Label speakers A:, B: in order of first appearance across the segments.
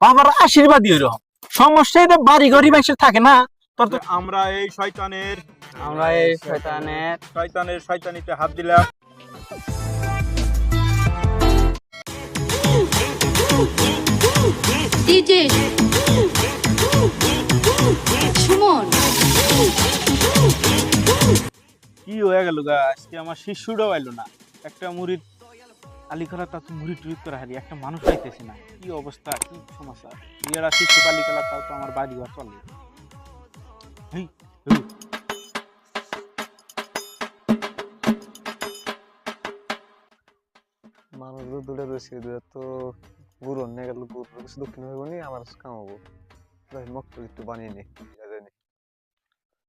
A: বাবার আশীর্বাদই ওইরকম। সমস্যা এটা বাড়ি ঘড়ি মানুষের থাকে না। তোর তো
B: আমরা এই শয়তানের শয়তানিতে হাত দিলাম।
C: ডিজে সুমন
B: কি হয়ে গেল গা, আজকে আমার শিশুটাও এলো না। একটা মুড়িদ আলিখালা তা তো মুড়ি টুড়ি করে হারি, একটা মানুষ পাইতেছি না। কি অবস্থা, কি সমস্যা। ইয়ারা শিশু আলিখালা তাও তো আমার বাড়ি ঘর চলে। হেই, হেই।
D: মানুষ দূরে রয়েছে তো গুরু অন্য গেল, গুরু কিছু দক্ষিণ হইব নি, আমার কামাবো মক্ত একটু বানিয়ে নি।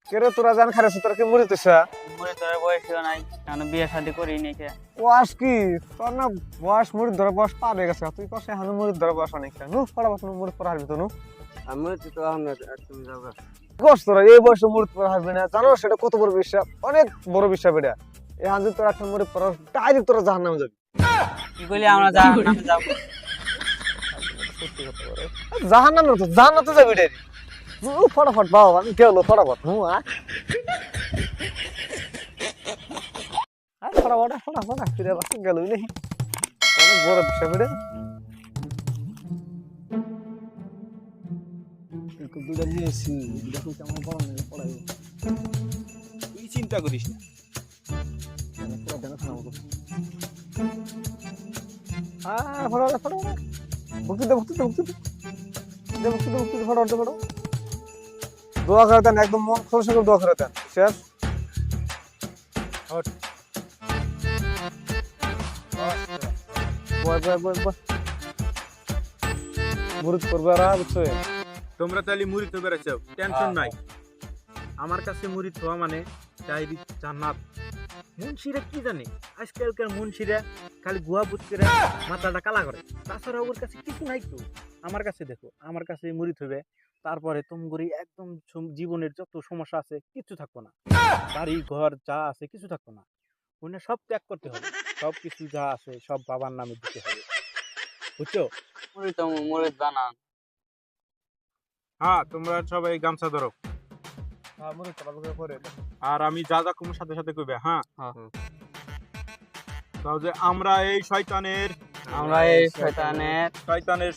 D: কেরে তোরা জান খারাপ তোরা কি মরে তুসা
E: মরে তোর বয়স নাই, কেন বিয়ে শাদী করি নি কে?
D: বয়স কি তোর না বয়স মুড়ি ধরে বয়স পার হয়ে গেছে, তুই কষে হানু মুড়ি ধরে বয়স অনেকটা নু পড়াবো মুড়ি পড়া হারবি তো নু।
E: আমি তো আমরা তুমি যাও
D: কস তোরা এই বয়সে মুড়ি পড়া হারবি না, জানো সেটা কত বড় বিশ্বাস, অনেক বড় বিশ্বাস এটা। এই হান তোরা একটা মুড়ি পড়া ডাইরেক্ট তোরা জাহান্নামে যাবি।
E: কি কইলি আমরা যাব নামে যাব?
D: জাহান্নামে তো জান্নাতে যাবি ডাইরেক্ট। ফটাফট বাবা আমি কে হলো ফটাফট ফটাফট ফটাফট ফিরে বাসে গেল নাকি অনেক বড় বিষয় বেড়ে দুটা নিয়েছি দেখো কেমন পড়া নেই পড়াই
B: তুই চিন্তা করিস না।
D: দোয়া করে দেন, একদম মন খোলসা করে দোয়া করে দেন। শেষ মুরুদ করবে আর বুঝছো।
B: তোমরা তাহলে মুড়ি তো বেড়াচ্ছো, টেনশন নাই। আমার কাছে মুড়ি থোয়া মানে ডাইরেক্ট জান্নাত। মুন্সিরা কি জানে, আজকালকার মুন্সিরা খালি গুয়া বুঝ করে মাথাটা কালা করে, তাছাড়া ওর কাছে কিছু নাই তো। আমার কাছে দেখো, আমার কাছে মুড়ি থইবে, তারপরে তোমগরি একদম জীবনের যত সমস্যা আছে কিছু থাকবো না। বাড়ি ঘর যা আছে কিছু থাকবো না, ওইটা সব ত্যাগ করতে হবে। সব কিছু যা আছে সব বাবার নামে দিতে হবে, বুঝছো?
E: মরে তো মরে জানা।
B: হ্যাঁ, তোমরা সবাই গামছা ধরো, আর আমি যা যা কমর সাথে সাথে কইবে। হ্যাঁ, তাহলে আমরা এই শয়তানের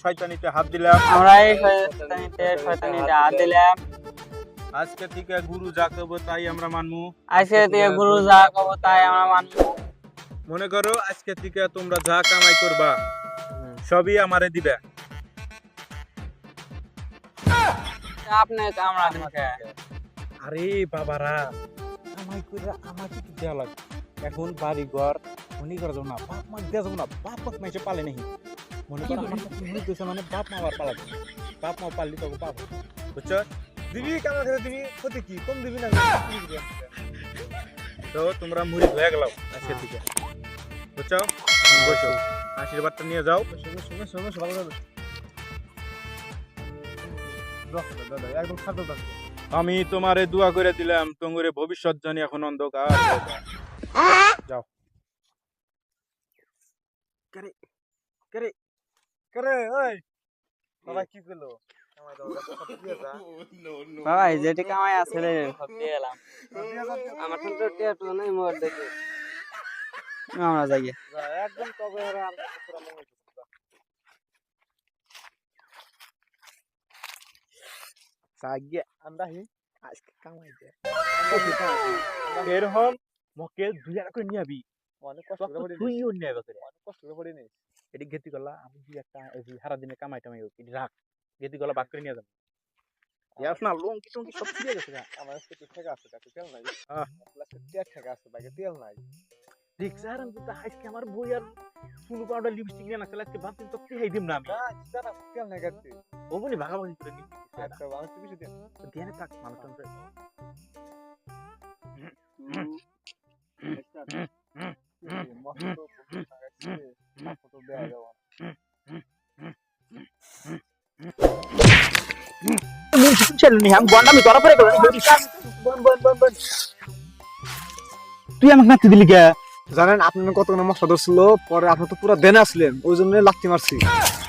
B: শয়তানিতে হাত দিলাম।
E: হাত দিলাম।
B: আজকে থেকে গুরু যা কব তাই আমরা মানবো।
E: আজকে থেকে গুরু যা কব তাই আমরা মানবো।
B: মনে করো আজকে থেকে তোমরা যা কামাই করবা সবই আমারে দিবে।
E: আপনি আমরা দিনকে
B: আরে বাবারা, কামাই করে আমাকে কি দেওয়া লাগবে? এখন বাড়ি ঘর মনে করা যাবো না, বাপ মা দেওয়া যাবো না। বাপ মা মাইসে পালে নাকি, মনে করো আমার কাছে মুড়ি দিয়েছে মানে বাপ মা আবার পালাবে। বাপ মা পাললি তোকে পাবো, বুঝছো?
D: দিবি কামা করে দিবি, ক্ষতি কি কম দিবি না?
B: তো তোমরা মুড়ি হয়ে গেল আজকে থেকে, বুঝছো? বসো, আশীর্বাদটা নিয়ে যাও।
D: একদম খাদ্য থাকবে।
B: আমি তোমারে দোয়া করে দিলাম, তোমারে ভবিষ্যৎ জানি এখন অন্ধকার। যাও।
D: করে ওই বাবা কি করলো?
E: বাবা যেটি কামাই আছে রে সব দিয়ে এলাম। আমার তো টিয়াটো নাই মোর দেখে আমরা যাই
D: একদম তবে আর পুরো মঙ্গল সাগে আমরা হি আজকে কামাই দে
B: এরকম মকে দুই আর করে নিয়াবি,
D: অনেক কষ্ট করে
B: তুই ও নিয়াবে করে
D: অনেক কষ্ট করে নিস।
B: এটি গেতি গলা আমি দুই একটা সারা দিনে কামাই টামাই এটি রাখ, গেতি গলা বাক করে নিয়ে যাবো। ইয়াস না লঙ্কি টঙ্কি সব ছিড়ে গেছে।
D: আমার কাছে টাকা আছে, কাছে তেল নাই। প্লাস্টিক টাকা আছে, বাইকে তেল নাই।
B: রিক্সা আর আমি তো আজকে আমার বই আর ফুল পাউডার লিপস্টিক নিয়ে নাচলে আজকে ভাবতেন তো তেহাই দিম না আমি।
D: না জানা তেল নাই কাটতে।
B: ও বলি ভাগাভাগি করে নিবি।
D: আচ্ছা আমি তো কিছু দিন
B: দিয়ে থাক মানুষ তো
D: মস্ত ফটো দেয়া যাবে।
A: তুই আমাকে নাচতে দিলি কে?
D: জানেন আপনার কতক্ষণ মশলা ধরছিল, পরে আপনি তো পুরো দেনা আসলেন, ওই জন্য লাথি মারছি।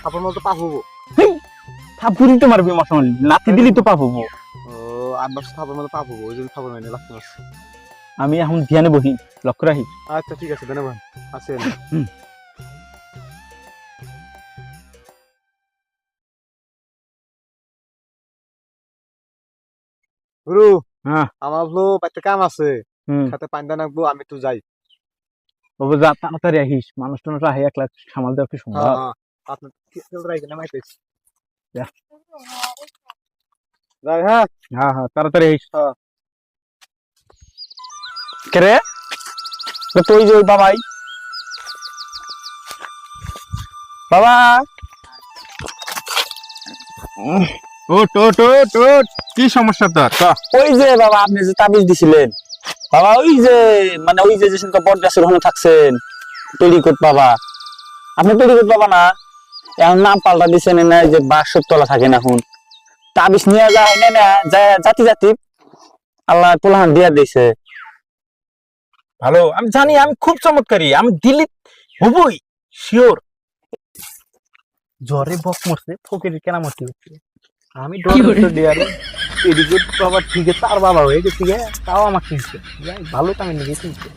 D: আপনার মতো পাপ হবো।
A: থাপুরি তো মারবি মশামালি লাথি দিলি তো পাবো
D: ও আব্বাস খাবার মতো পাবো ওই জন্য খাবার মানে লাগতে পারছে।
A: আমি এখন ধ্যানে বহি লক্ষ্য রাখি
D: আচ্ছা ঠিক আছে ধন্যবাদ আসেন। গুরু
A: হ্যাঁ
D: আমার তো বাড়িতে কাম আছে,
A: হুম
D: সাথে পানি দান রাখবো, আমি তো যাই।
A: বাবু যা তাড়াতাড়ি আহিস মানুষ টানুষ আহে একলা সামাল দেওয়া কি সম্ভব
D: হ্যাঁ আপনার কি রাখবেন না মাইতেছি
A: যা।
D: যাই হ্যাঁ।
A: হ্যাঁ হ্যাঁ তাড়াতাড়ি আহিস কে রে তুই যে ওই বাবাই বাবা
B: ওট ওট ওট ওট কি সমস্যা তোর
A: ওই যে বাবা আপনি যে তাবিজ দিছিলেন বাবা ওই যে মানে ওই যে যেসব বট গাছের ওখানে থাকছেন পেডিকোট বাবা আপনি পেডিকোট বাবা না এখন নাম পাল্টা দিচ্ছেন না যে 62 তলা থাকেন এখন তাবিজ নিয়ে যায় না যায় জাতি জাতি আল্লাহ পোলাহান দিয়া দিছে
B: ভালো আমি জানি আমি খুব চমৎকারী আমি দিল্লি হবই শিওর জ্বরে বক মরছে ফকিরের কেরামতি হচ্ছে আমি ডক্টর ডিয়ারে এদিকে বাবা ঠিক আছে তার বাবা হয়ে গেছে তাও আমাকে কিনছে ভালো কামে নিয়ে কিনছে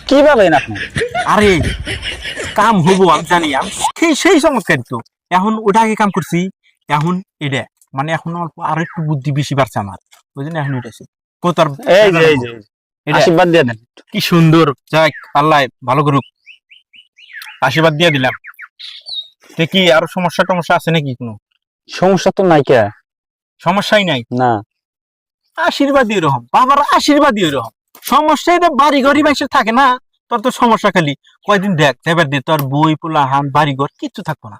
A: কিভাবে না আপনি
B: আরে কাম হবো আমি জানি আমি সেই চমৎকারী তো এখন ওটা আগে কাম করছি এখন এটা মানে এখন অল্প আরো একটু বুদ্ধি বেশি বাড়ছে আমার ওই জন্য এখন এটাছি কোথার
A: এই যে আশীর্বাদ দিয়ে দেন
B: কি সুন্দর যাক আল্লাহ ভালো করুক আশীর্বাদ দিয়ে দিলাম কি আরো সমস্যা টমস্যা আছে নাকি কোনো
A: সমস্যা তো নাই কে
B: সমস্যাই নাই
A: না
B: আশীর্বাদই এরকম বাবার আশীর্বাদই এরকম সমস্যা এটা বাড়ি ঘরই বাইসে থাকে না তোর তো সমস্যা খালি কয়দিন দেখ এবার দে তোর বই পোলা হান বাড়ি ঘর কিচ্ছু থাকবো না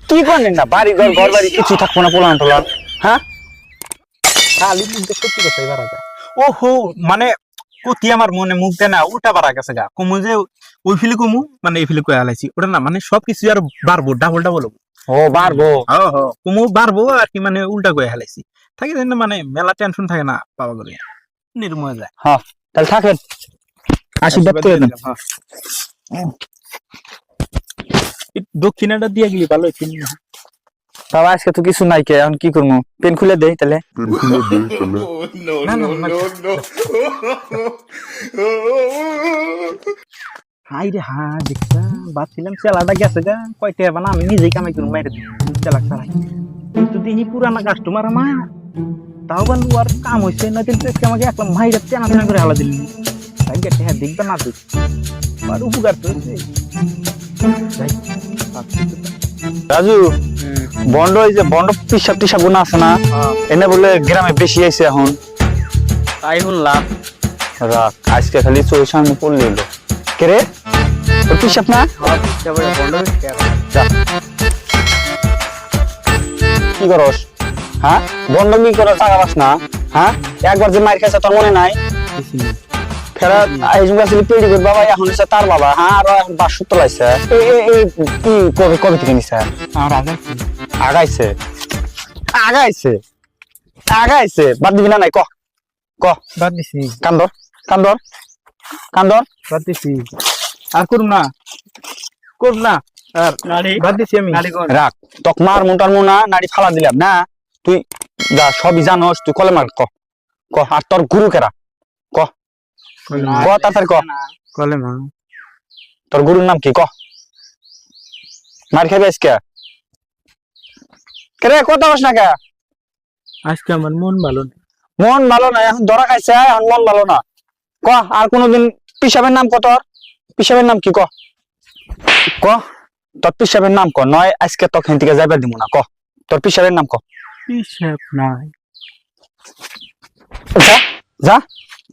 A: কি করেন না বাড়ি ঘর ঘর বাড়ি কিছু থাকবো না পোলান টোলান হ্যাঁ
B: খালি কিন্তু সত্যি কথাই বাড়া যায় ওহো মানে কতি আমার মনে মুখ দেয় না ওটা বাড়া গেছে গা কমু যে ওই ফিলে কমু মানে এই ফিলে কয়ে আলাইছি ওটা না মানে সবকিছু আর বাড়বো ডাবল ডাবল
A: ও বাড়বো
B: কমু বাড়বো আর কি মানে উল্টা কয়ে হালাইছি থাকে না মানে মেলা টেনশন থাকে না পাওয়া গেলে নির্ময় যায়
A: হ্যাঁ তাহলে থাকেন আশীর্বাদ করে দেন
B: দক্ষিণাটা দিয়ে গেলি ভালো হইছে
A: বাবা আজকে তো কিছু নাই কে এখন কি করবো পেন খুলে দেই তাহলে
B: না না হাই রে হা দেখছা বাচ্ছিলাম চেলাটা গেছে গা কয়টা বানা আমি নিজেই কামাই করুন মাইরে চেলাক চালাই কিন্তু দিহি পুরানা কাস্টমার আমার তাও বান আর কাম হয়েছে না কিন্তু আমাকে একলা মাইরে চেনা চেনা করে হালা দিলি তাই গেছে হ্যাঁ দেখবে না দেখ আর উপকার তো হয়েছে
A: রাজু বন্ড ওই যে বন্ড পিসাব টিসাব গুনা আছে না এনে বলে গ্রামে বেশি আইছে এখন
E: তাই শুনলাম
A: রাখ আজকে খালি চোর সামনে পড়লে এলো কে রে তোর পিসাব না কি করস হ্যাঁ বন্ড কি করস টাকা পাস না হ্যাঁ একবার যে মার খাইছে তোর মনে নাই ফেরা আইজু আসলে পেড়ি করে বাবা এখন এসে তার বাবা হ্যাঁ আর এখন 62 লাইছে কি কবে কবে থেকে নিছে
B: আর আগাইছি
A: আগাইছে আগাইছে আগাইছে বাদ দিবি না নাই ক ক
B: বাদ দিছি
A: কান্দর কান্দর কান্দর
B: বাদ দিছি আর করুম না আর বাদ দিছি আমি
A: রাখ তক মার মুটার মুনা নাড়ি ফালা দিলাম না তুই যা সবই জানোস তুই কলে মার ক ক আর তোর গুরু কেরা ক ক তাড়াতাড়ি ক
B: কলে মা
A: তোর গুরুর নাম কি ক মার খাবি আজকে কে রে কথা বস না কে
B: আজকে আমার মন ভালো না
A: মন ভালো না এখন ধরা খাইছে এখন মন ভালো না ক আর কোনদিন পিসাবের নাম কত পিসাবের নাম কি ক ক তোর পিসাবের নাম ক নয় আজকে তোকে হেন থেকে যাইবার দিব না ক তোর পিসাবের নাম ক
B: হিসাব নাই
A: যা যা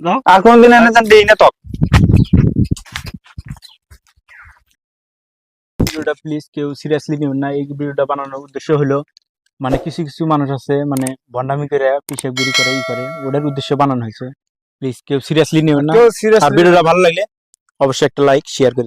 B: যাও।
A: আর কোনদিন এনে যান দেই না তো
B: ভিডিওটা প্লিজ কেউ সিরিয়াসলি নিবেন না এই ভিডিওটা বানানোর উদ্দেশ্য হলো মানে কিছু কিছু মানুষ আছে মানে ভন্ডামি করে পিসাবগিরি করে ই করে ওটার উদ্দেশ্য বানানো হয়েছে প্লিজ কেউ সিরিয়াসলি নিবেন না
D: কেউ
B: আর
D: সিরিয়াসলি
B: ভিডিওটা ভালো লাগলে অবশ্যই একটা লাইক শেয়ার করে